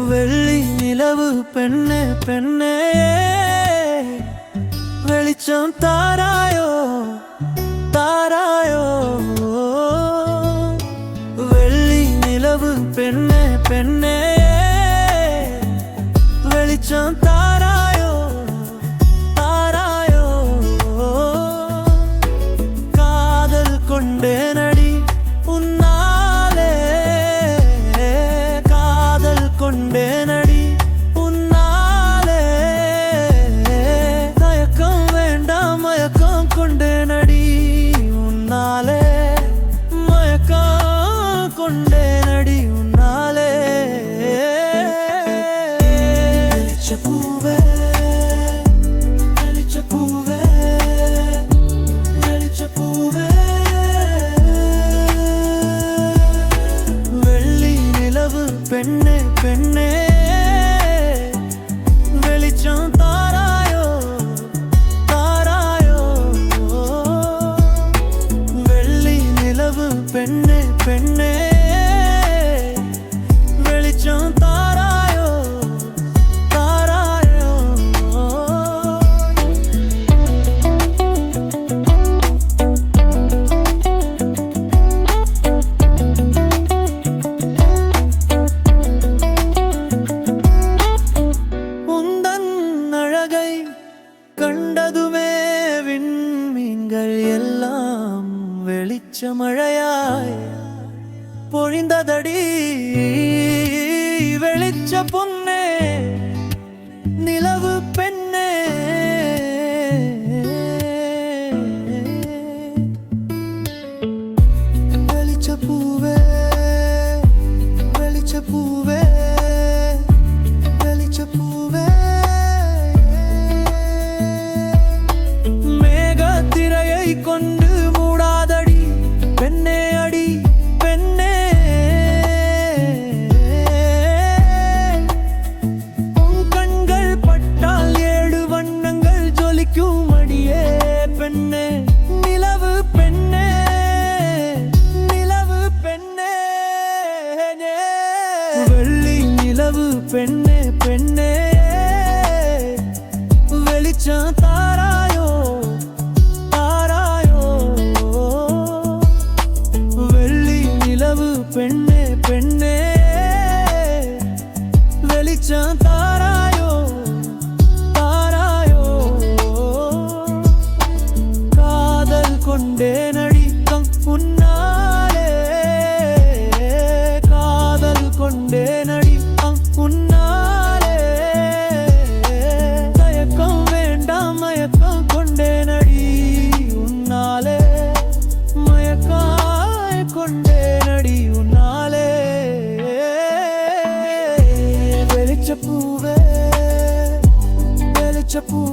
வெள்ளி நிலவு பெண்ணே பெண்ணே, வெளிச்சம் தாராயோ தாராயோ. வெள்ளி நிலவு பெண்ணே பெண்ணே, வெளிச்சம் தாராயோ தாராயோ. காதல் கொண்டேனடி உன்னாலே, காதல் கொண்டேனடி உன்னாலே. தயக்கம் வேண்டாம் மயக்கம் கொண்டேனடி உன்னாலே, மயக்கம் கொண்டேனடி உன்னாலே. பூவே பூவே பூவே, வெள்ளி நிலவு பெண்ணே பெண்ணே, வெளிச்சம் தாராயோ தாராயோ. வெள்ளி நிலவு பெண்ணே பெண்ணே, வெளிச்சம் தாராயோ தாராயோ. உந்தன் அழகை கண்டதுமே விண்மீன்கள் எல்லாம் வெளிச்சமழையாய் பொழிந்ததடி. வெளிச்ச பொன்னே நிலவு பெண்ணே, வெளிச்ச பூவே வெளிச்ச பூவே வெளிச்ச பூவே. மேகத்திரையை கொண்டு மூடாதடி பெண்ணே அடி பெண்ணே. உன் கண்கள் பட்டால் 7 வண்ணங்கள் ஜொலிக்கும் அடியே பெண்ணே. நிலவு பெண்ணே நிலவு பெண்ணே. வெள்ளி நிலவு பெண்ணே பெண்ணே, வெளிச்சம் தாராயோ தாராயோ. வெள்ளி நிலவு பெண்ணே பெண்ணே, வெளிச்சம் தாராயோ தாராயோ. காதல் கொண்டேனடி உன்னாலே, காதல் கொண்டேனடி உன்னாலே. தயக்கம் வேண்டாம் மயக்கம் கொண்டேனடி உன்னாலே, மயக்காய் கொண்டேனடி உன்னாலே. வெளிச்ச பூவே வெளிச்ச பூவே.